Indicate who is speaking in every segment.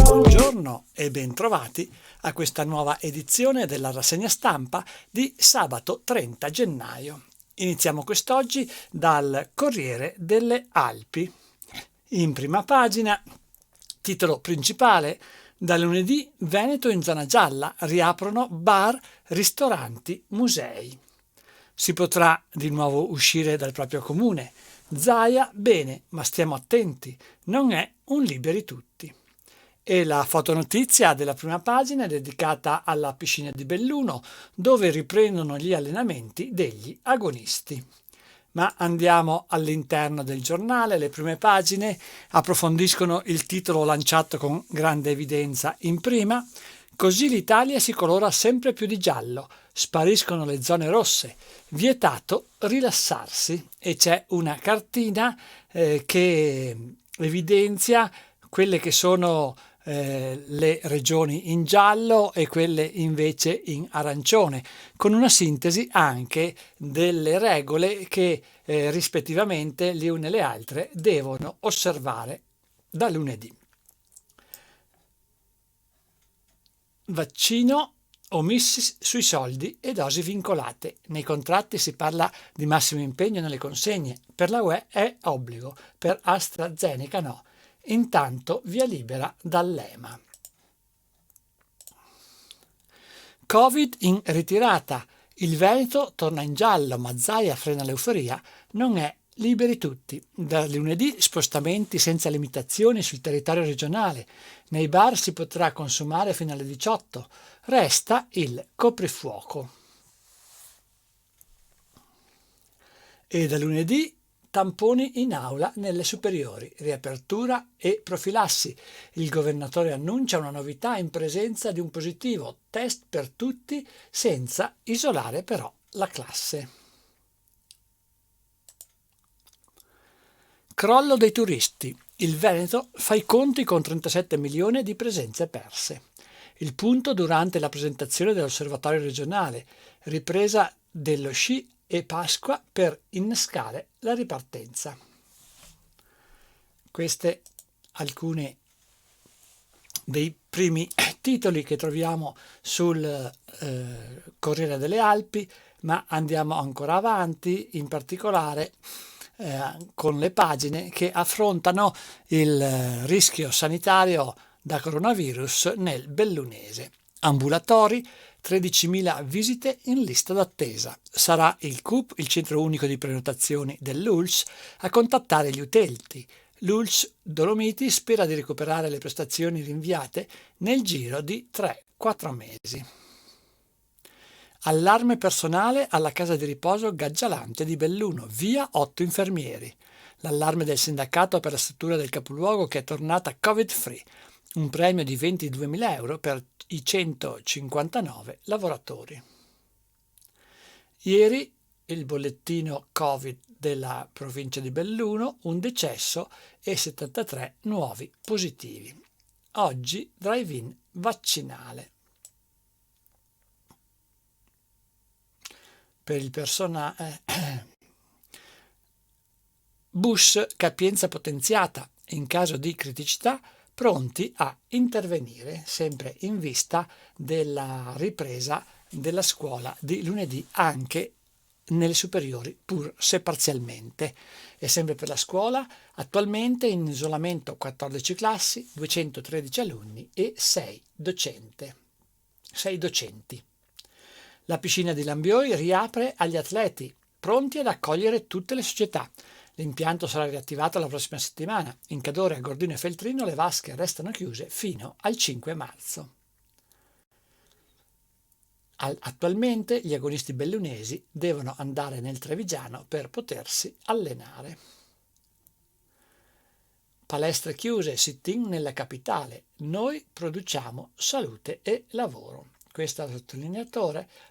Speaker 1: Buongiorno e bentrovati a questa nuova edizione della rassegna stampa di sabato 30 gennaio. Iniziamo quest'oggi dal Corriere delle Alpi. In prima pagina, titolo principale: da lunedì Veneto in zona gialla, riaprono bar, ristoranti, musei. Si potrà di nuovo uscire dal proprio comune. Zaia, bene, ma stiamo attenti, non è un liberi tutti. E la fotonotizia della prima pagina è dedicata alla piscina di Belluno, dove riprendono gli allenamenti degli agonisti. Ma andiamo all'interno del giornale. Le prime pagine approfondiscono il titolo lanciato con grande evidenza in prima: così l'Italia si colora sempre più di giallo, spariscono le zone rosse, vietato rilassarsi. E c'è una cartina che evidenzia quelle che sono le regioni in giallo e quelle invece in arancione, con una sintesi anche delle regole che rispettivamente le une e le altre devono osservare da lunedì. Vaccino, omessi sui soldi e dosi vincolate. Nei contratti si parla di massimo impegno nelle consegne. Per la UE è obbligo, per AstraZeneca no. Intanto via libera dall'EMA. Covid in ritirata. Il Veneto torna in giallo, ma Zaia frena l'euforia. Non è liberi tutti. Da lunedì spostamenti senza limitazioni sul territorio regionale. Nei bar si potrà consumare fino alle 18. Resta il coprifuoco. E da lunedì tamponi in aula nelle superiori, riapertura e profilassi. Il governatore annuncia una novità in presenza di un positivo, test per tutti senza isolare però la classe. Crollo dei turisti. Il Veneto fa i conti con 37 milioni di presenze perse. Il punto durante la presentazione dell'osservatorio regionale, ripresa dello sci e Pasqua per innescare la ripartenza. Queste alcune dei primi titoli che troviamo sul Corriere delle Alpi, ma andiamo ancora avanti, in particolare con le pagine che affrontano il rischio sanitario da coronavirus nel bellunese. Ambulatori, 13.000 visite in lista d'attesa. Sarà il CUP, il centro unico di prenotazioni dell'ULSS, a contattare gli utenti. L'ULSS Dolomiti spera di recuperare le prestazioni rinviate nel giro di 3-4 mesi. Allarme personale alla casa di riposo Gaggialante di Belluno, via 8 infermieri. L'allarme del sindacato per la struttura del capoluogo che è tornata covid-free. Un premio di 22.000 euro per i 159 lavoratori. Ieri il bollettino Covid della provincia di Belluno, un decesso e 73 nuovi positivi. Oggi drive-in vaccinale. Per il personale bus capienza potenziata in caso di criticità, pronti a intervenire, sempre in vista della ripresa della scuola di lunedì anche nelle superiori, pur se parzialmente. E sempre per la scuola, attualmente in isolamento 14 classi, 213 alunni e 6 docenti. La piscina di Lambioi riapre agli atleti, pronti ad accogliere tutte le società. L'impianto sarà riattivato la prossima settimana. In Cadore, a Gordino e Feltrino le vasche restano chiuse fino al 5 marzo. Attualmente gli agonisti bellunesi devono andare nel Trevigiano per potersi allenare. Palestre chiuse, sit-in nella capitale. Noi produciamo salute e lavoro. Questa è la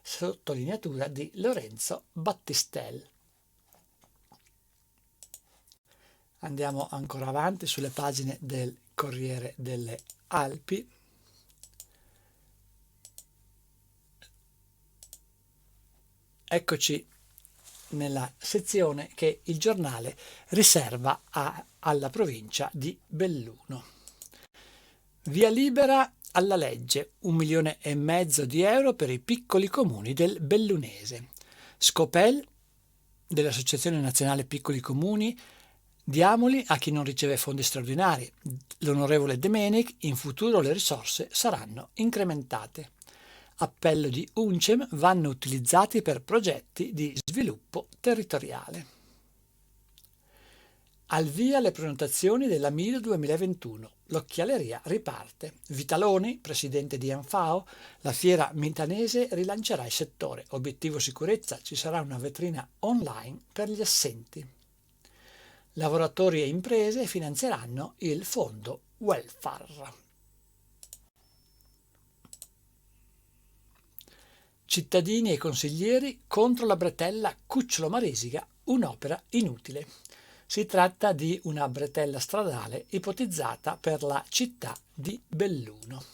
Speaker 1: sottolineatura di Lorenzo Battistel. Andiamo ancora avanti sulle pagine del Corriere delle Alpi. Eccoci nella sezione che il giornale riserva alla provincia di Belluno. Via libera alla legge, 1,5 milioni di euro per i piccoli comuni del Bellunese. Scopel dell'Associazione Nazionale Piccoli Comuni: diamoli a chi non riceve fondi straordinari. L'onorevole Domenic: in futuro le risorse saranno incrementate. Appello di UNCEM: vanno utilizzati per progetti di sviluppo territoriale. Al via le prenotazioni della Milo 2021. L'occhialeria riparte. Vitaloni, presidente di Anfao: la fiera milanese rilancerà il settore. Obiettivo sicurezza: ci sarà una vetrina online per gli assenti. Lavoratori e imprese finanzieranno il fondo welfare. Cittadini e consiglieri contro la bretella Cucciolo-Maresiga, un'opera inutile. Si tratta di una bretella stradale ipotizzata per la città di Belluno.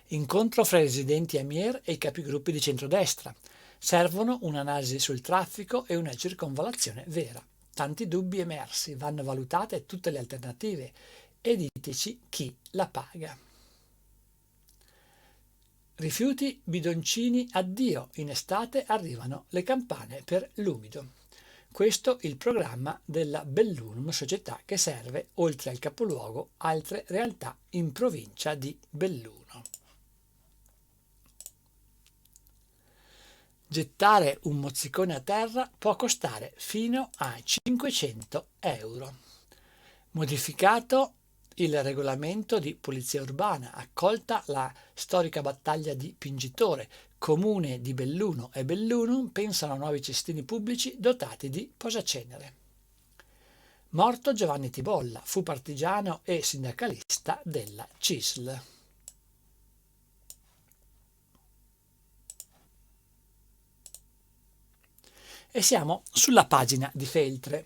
Speaker 1: Incontro fra i residenti Amier e i capigruppi di centrodestra. Servono un'analisi sul traffico e una circonvallazione vera. Tanti dubbi emersi, vanno valutate tutte le alternative e diteci chi la paga. Rifiuti, bidoncini, addio. In estate arrivano le campane per l'umido. Questo il programma della Bellunum, società che serve, oltre al capoluogo, altre realtà in provincia di Belluno. Gettare un mozzicone a terra può costare fino a 500 euro. Modificato il regolamento di polizia urbana, accolta la storica battaglia di Pingitore. Comune di Belluno e Bellunum pensano a nuovi cestini pubblici dotati di posacenere. Morto Giovanni Tibolla, fu partigiano e sindacalista della CISL. E siamo sulla pagina di Feltre.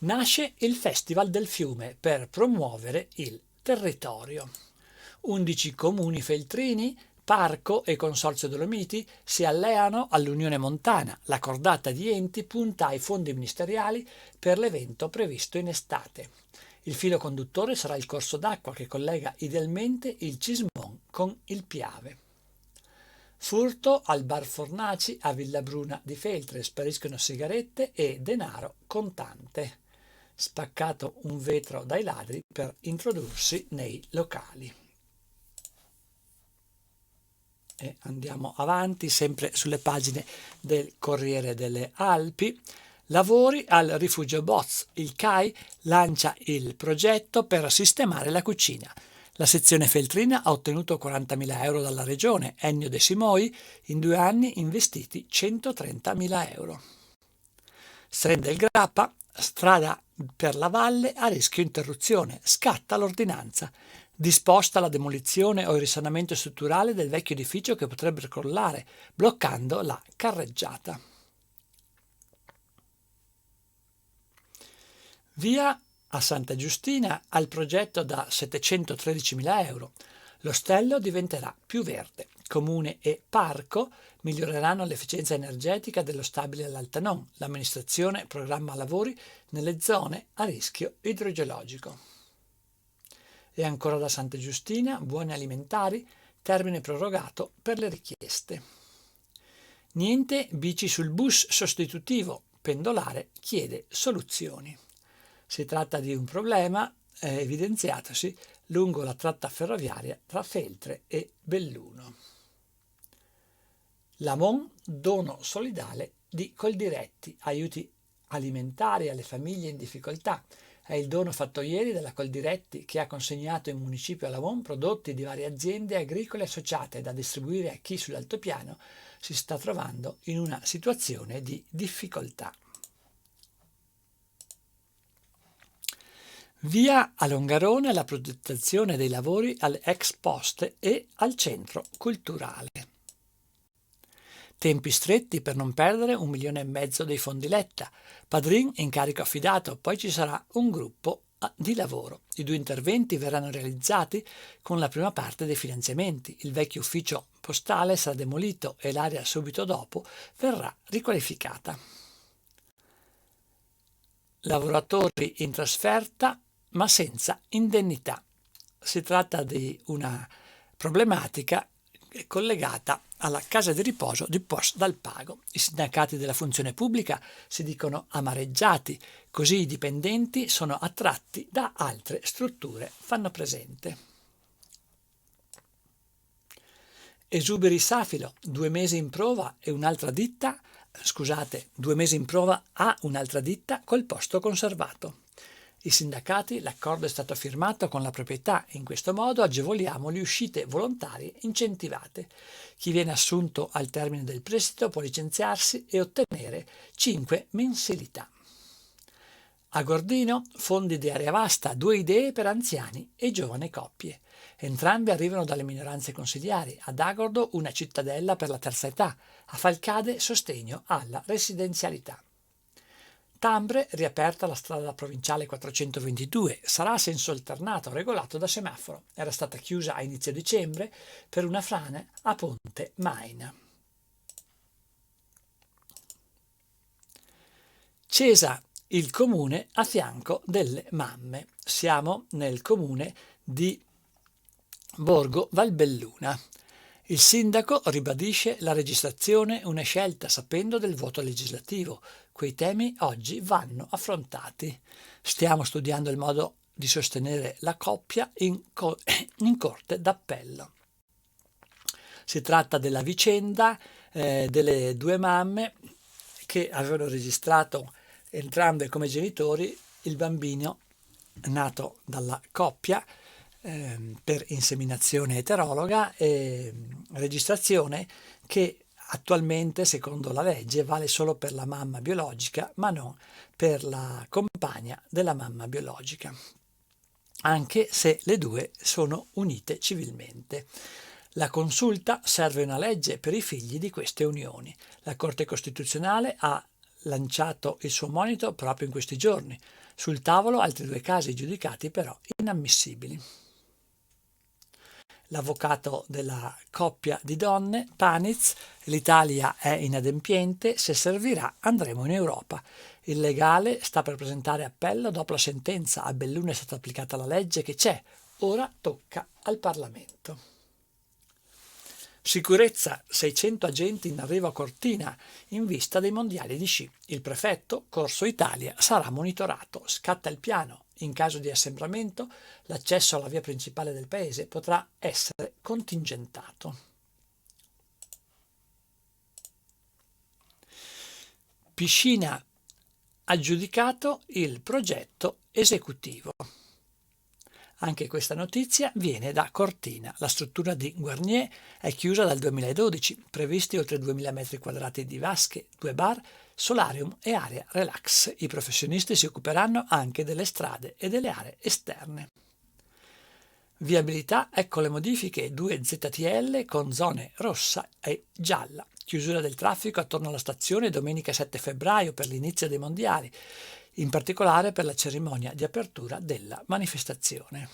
Speaker 1: Nasce il Festival del Fiume per promuovere il territorio. 11 comuni feltrini, Parco e Consorzio Dolomiti si alleano all'Unione Montana. La cordata di enti punta ai fondi ministeriali per l'evento previsto in estate. Il filo conduttore sarà il corso d'acqua che collega idealmente il Cismon con il Piave. Furto al bar Fornaci a Villabruna di Feltre, spariscono sigarette e denaro contante. Spaccato un vetro dai ladri per introdursi nei locali. E andiamo avanti, sempre sulle pagine del Corriere delle Alpi. Lavori al rifugio Boz. Il CAI lancia il progetto per sistemare la cucina. La sezione feltrina ha ottenuto 40.000 euro dalla regione. Ennio De Simoi: in 2 anni investiti 130.000 euro. Stren del Grappa: strada per la valle a rischio interruzione. Scatta l'ordinanza. Disposta la demolizione o il risanamento strutturale del vecchio edificio che potrebbe crollare, bloccando la carreggiata. Via a Santa Giustina al progetto da 713.000 euro. L'ostello diventerà più verde. Comune e parco miglioreranno l'efficienza energetica dello stabile all'Altanon. L'amministrazione programma lavori nelle zone a rischio idrogeologico. E ancora da Santa Giustina, buoni alimentari, termine prorogato per le richieste. Niente bici sul bus sostitutivo, pendolare chiede soluzioni. Si tratta di un problema evidenziatosi lungo la tratta ferroviaria tra Feltre e Belluno. L'Amon, dono solidale di Coldiretti, aiuti alimentari alle famiglie in difficoltà. È il dono fatto ieri dalla Coldiretti, che ha consegnato in municipio a Lavon prodotti di varie aziende agricole associate da distribuire a chi sull'altopiano si sta trovando in una situazione di difficoltà. Via a Longarone la progettazione dei lavori alle ex poste e al centro culturale. Tempi stretti per non perdere 1,5 milioni dei fondi Letta. Padrin incarico affidato, poi ci sarà un gruppo di lavoro. I 2 interventi verranno realizzati con la prima parte dei finanziamenti. Il vecchio ufficio postale sarà demolito e l'area subito dopo verrà riqualificata. lavoratori in trasferta ma senza indennità. Si tratta di una problematica collegata alla casa di riposo di Poste dal Pago. I sindacati della funzione pubblica si dicono amareggiati, così i dipendenti sono attratti da altre strutture, fanno presente. Esuberi Safilo, 2 mesi in prova e un'altra ditta, 2 mesi in prova a un'altra ditta col posto conservato. I sindacati, l'accordo è stato firmato con la proprietà e in questo modo agevoliamo le uscite volontarie incentivate. Chi viene assunto al termine del prestito può licenziarsi e ottenere 5 mensilità. A Gordino, fondi di area vasta, 2 idee per anziani e giovani coppie. Entrambi arrivano dalle minoranze consiliari. Ad Agordo una cittadella per la terza età, a Falcade sostegno alla residenzialità. Tambre, riaperta la strada provinciale 422, sarà a senso alternato, regolato da semaforo. Era stata chiusa a inizio dicembre per una frane a Ponte Maina. Cesa, il comune a fianco delle mamme. Siamo nel comune di Borgo Valbelluna. Il sindaco ribadisce la registrazione una scelta sapendo del voto legislativo. Quei temi oggi vanno affrontati. Stiamo studiando il modo di sostenere la coppia in corte d'appello. Si tratta della vicenda delle 2 mamme che avevano registrato entrambe come genitori il bambino nato dalla coppia per inseminazione eterologa, registrazione che attualmente, secondo la legge, vale solo per la mamma biologica, ma non per la compagna della mamma biologica, anche se le 2 sono unite civilmente. La consulta serve una legge per i figli di queste unioni. La Corte Costituzionale ha lanciato il suo monito proprio in questi giorni. Sul tavolo altri 2 casi giudicati però inammissibili. L'avvocato della coppia di donne, Paniz, l'Italia è inadempiente, se servirà andremo in Europa. Il legale sta per presentare appello dopo la sentenza, a Belluno è stata applicata la legge che c'è, ora tocca al Parlamento. Sicurezza, 600 agenti in arrivo a Cortina in vista dei mondiali di sci. Il prefetto, Corso Italia, sarà monitorato. Scatta il piano. In caso di assembramento, l'accesso alla via principale del paese potrà essere contingentato. Piscina, aggiudicato il progetto esecutivo. Anche questa notizia viene da Cortina. La struttura di Guarnier è chiusa dal 2012, previsti oltre 2000 m2 di vasche, 2 bar, solarium e area relax. I professionisti si occuperanno anche delle strade e delle aree esterne. Viabilità, ecco le modifiche, 2 ZTL con zone rossa e gialla. Chiusura del traffico attorno alla stazione domenica 7 febbraio per l'inizio dei mondiali, in particolare per la cerimonia di apertura della manifestazione.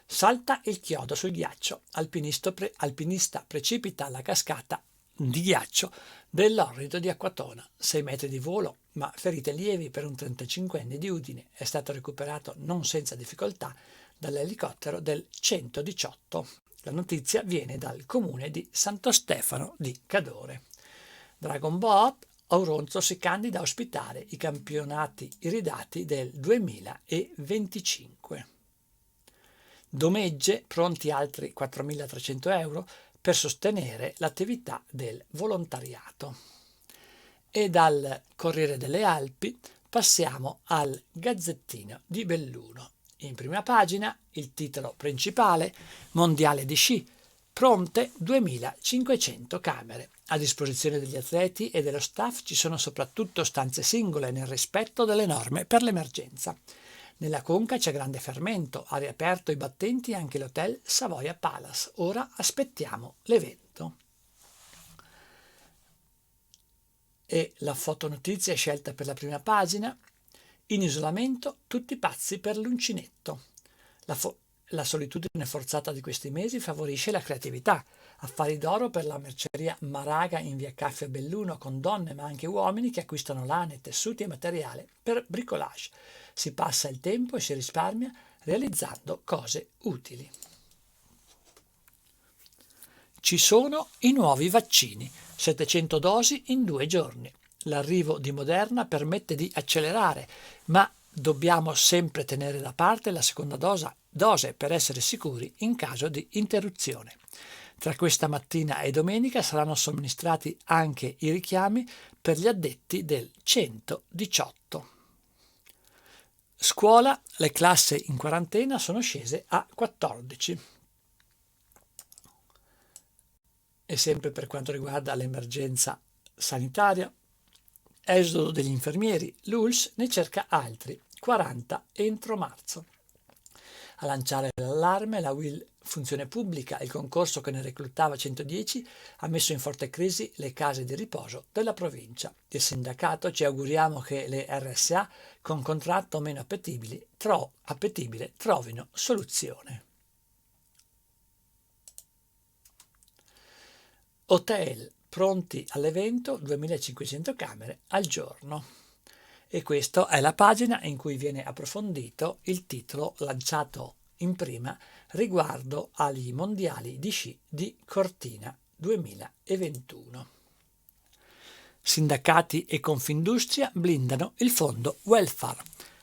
Speaker 1: Salta il chiodo sul ghiaccio, alpinista precipita alla cascata di ghiaccio dell'Orrido di Acquatona, 6 metri di volo, ma ferite lievi per un 35enne di Udine, è stato recuperato non senza difficoltà dall'elicottero del 118. La notizia viene dal comune di Santo Stefano di Cadore. Dragon Boat, Auronzo si candida a ospitare i campionati iridati del 2025. Domegge, pronti altri 4.300 euro per sostenere l'attività del volontariato. E dal Corriere delle Alpi passiamo al Gazzettino di Belluno. In prima pagina il titolo principale: Mondiale di sci, pronte 2.500 camere. A disposizione degli atleti e dello staff ci sono soprattutto stanze singole nel rispetto delle norme per l'emergenza. Nella Conca c'è grande fermento, ha riaperto i battenti anche l'hotel Savoia Palace. Ora aspettiamo l'evento. E la fotonotizia è scelta per la prima pagina. In isolamento tutti pazzi per l'uncinetto. La solitudine forzata di questi mesi favorisce la creatività. Affari d'oro per la merceria Maraga in via Caffio a Belluno, con donne ma anche uomini che acquistano lane, tessuti e materiale per bricolage. Si passa il tempo e si risparmia realizzando cose utili. Ci sono i nuovi vaccini, 700 dosi in 2 giorni. L'arrivo di Moderna permette di accelerare, ma dobbiamo sempre tenere da parte la seconda dose per essere sicuri in caso di interruzione. Tra questa mattina e domenica saranno somministrati anche i richiami per gli addetti del 118. Scuola, le classi in quarantena sono scese a 14. E sempre per quanto riguarda l'emergenza sanitaria, esodo degli infermieri, l'ULSS ne cerca altri, 40 entro marzo. A lanciare l'allarme la UIL Funzione Pubblica, il concorso che ne reclutava 110, ha messo in forte crisi le case di riposo della provincia. Il sindacato ci auguriamo che le RSA con contratto meno appetibile trovino soluzione. Hotel pronti all'evento, 2500 camere al giorno. E questa è la pagina in cui viene approfondito il titolo lanciato in prima riguardo agli mondiali di sci di Cortina 2021. Sindacati e Confindustria blindano il fondo welfare.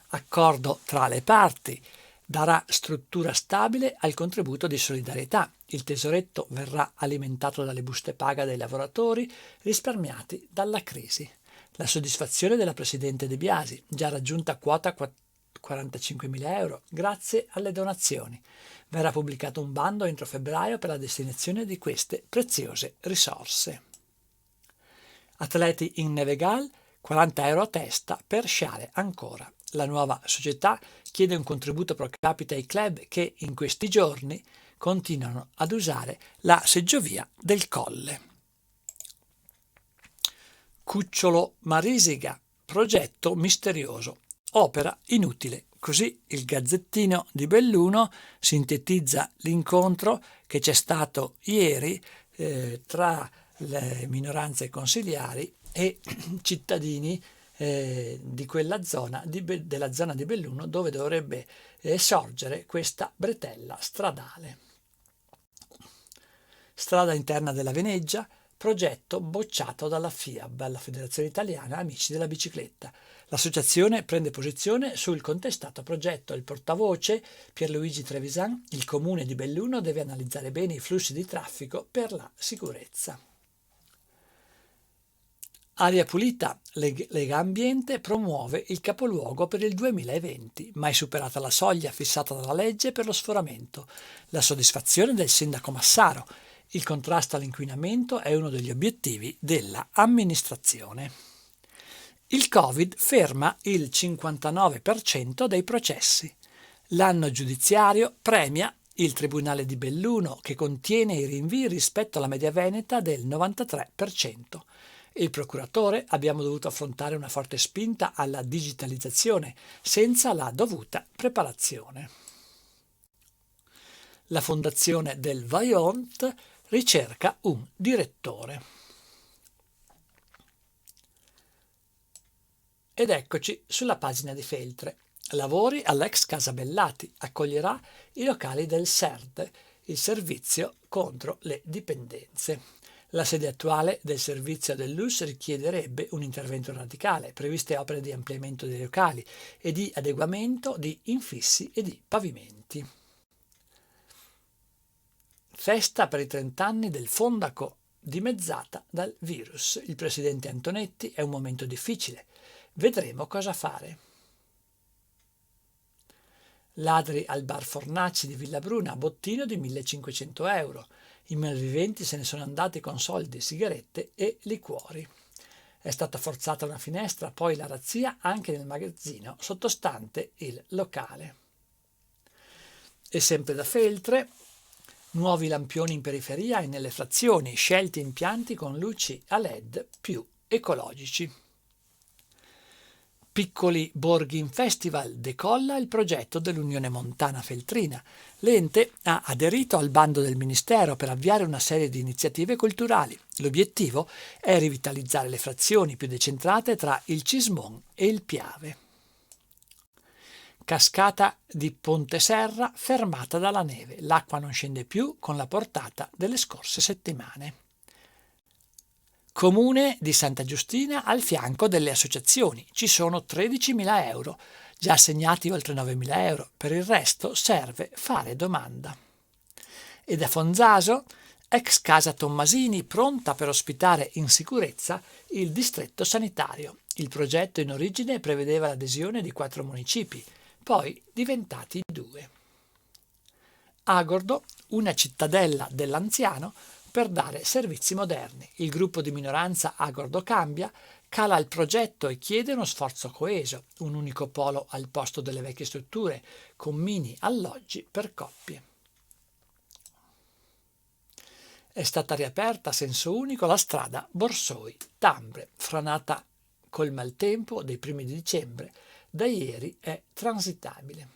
Speaker 1: Accordo tra le parti darà struttura stabile al contributo di solidarietà. Il tesoretto verrà alimentato dalle buste paga dei lavoratori risparmiati dalla crisi. La soddisfazione della Presidente De Biasi, già raggiunta quota 45.000 euro, grazie alle donazioni. Verrà pubblicato un bando entro febbraio per la destinazione di queste preziose risorse. Atleti in Nevegal, 40 euro a testa per sciare ancora. La nuova società chiede un contributo pro capite ai club che in questi giorni continuano ad usare la seggiovia del Colle. Cucciolo Marisiga, progetto misterioso, opera inutile. Così il Gazzettino di Belluno sintetizza l'incontro che c'è stato ieri tra le minoranze consiliari e cittadini di quella zona, della zona di Belluno, dove dovrebbe sorgere questa bretella stradale. Strada interna della Veneggia, progetto bocciato dalla FIAB, la Federazione Italiana Amici della Bicicletta. L'associazione prende posizione sul contestato progetto. Il portavoce Pierluigi Trevisan, il comune di Belluno deve analizzare bene i flussi di traffico per la sicurezza. Aria pulita, Lega Ambiente promuove il capoluogo per il 2020, mai superata la soglia fissata dalla legge per lo sforamento. La soddisfazione del sindaco Massaro. Il contrasto all'inquinamento è uno degli obiettivi della amministrazione. Il Covid ferma il 59% dei processi. L'anno giudiziario premia il Tribunale di Belluno, che contiene i rinvii rispetto alla media veneta del 93%. Il procuratore: abbiamo dovuto affrontare una forte spinta alla digitalizzazione senza la dovuta preparazione. La fondazione del Vajont ricerca un direttore. Ed eccoci sulla pagina di Feltre. Lavori all'ex Casa Bellati, accoglierà i locali del SERD, il servizio contro le dipendenze. La sede attuale del servizio dell'US richiederebbe un intervento radicale, previste opere di ampliamento dei locali e di adeguamento di infissi e di pavimenti. Festa per i 30 anni del Fondaco, dimezzata dal virus. Il presidente Antonetti: è un momento difficile, vedremo cosa fare. Ladri al bar Fornaci di Villabruna, bottino di 1.500 euro. I malviventi se ne sono andati con soldi, sigarette e liquori. È stata forzata una finestra, poi la razzia anche nel magazzino sottostante il locale. E sempre da Feltre, nuovi lampioni in periferia e nelle frazioni, scelti impianti con luci a LED più ecologici. Piccoli Borghi in Festival decolla il progetto dell'Unione Montana Feltrina. L'ente ha aderito al bando del Ministero per avviare una serie di iniziative culturali. L'obiettivo è rivitalizzare le frazioni più decentrate tra il Cismon e il Piave. Cascata di Ponte Serra fermata dalla neve. L'acqua non scende più con la portata delle scorse settimane. Comune di Santa Giustina al fianco delle associazioni. Ci sono 13.000 euro, già assegnati oltre 9.000 euro. Per il resto serve fare domanda. E da Fonzaso, ex casa Tommasini pronta per ospitare in sicurezza il distretto sanitario. Il progetto in origine prevedeva l'adesione di 4 municipi, poi diventati 2. Agordo, una cittadella dell'anziano, per dare servizi moderni. Il gruppo di minoranza Agordo Cambia cala il progetto e chiede uno sforzo coeso, un unico polo al posto delle vecchie strutture, con mini alloggi per coppie. È stata riaperta a senso unico la strada Borsoi-Tambre, franata col maltempo dei primi di dicembre. Da ieri è transitabile.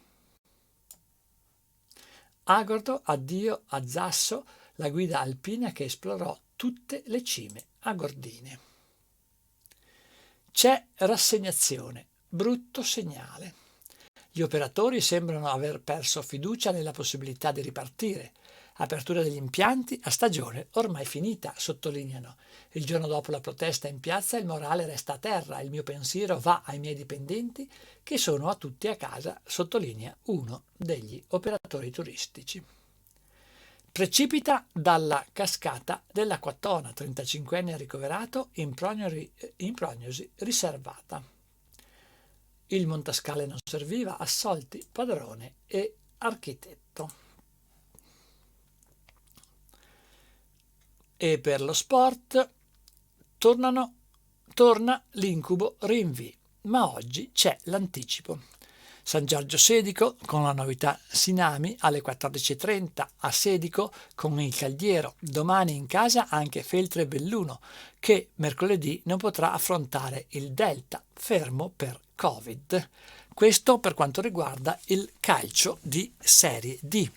Speaker 1: Agordo, addio a Zasso, la guida alpina che esplorò tutte le cime agordine. C'è rassegnazione, brutto segnale. Gli operatori sembrano aver perso fiducia nella possibilità di ripartire. Apertura degli impianti a stagione ormai finita, sottolineano. Il giorno dopo la protesta in piazza il morale resta a terra. Il mio pensiero va ai miei dipendenti che sono a tutti a casa, sottolinea uno degli operatori turistici. Precipita dalla cascata dell'Acquatona, 35enne ricoverato in prognosi riservata. Il montascale non serviva, assolti padrone e architetto. E per lo sport torna l'incubo rinvii, ma oggi c'è l'anticipo. San Giorgio Sedico con la novità Sinami alle 14.30 a Sedico con il Caldiero. Domani in casa anche Feltre Belluno che mercoledì non potrà affrontare il Delta, fermo per Covid. Questo per quanto riguarda il calcio di Serie D.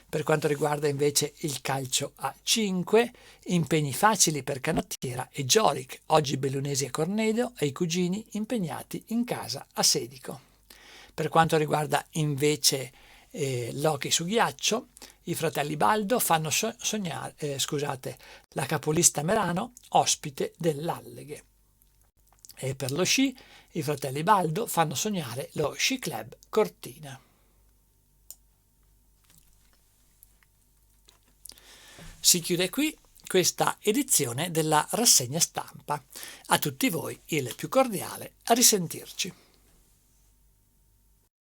Speaker 1: Per quanto riguarda invece il calcio a 5, impegni facili per Canottiera e Giolic. Oggi Bellunesi e Cornedo e i cugini impegnati in casa a Sedico. Per quanto riguarda invece l'hockey su ghiaccio, i fratelli Baldo fanno sognare la capolista Merano ospite dell'Alleghe. E per lo sci, i fratelli Baldo fanno sognare lo Sci Club Cortina. Si chiude qui questa edizione della rassegna stampa. A tutti voi il più cordiale a risentirci.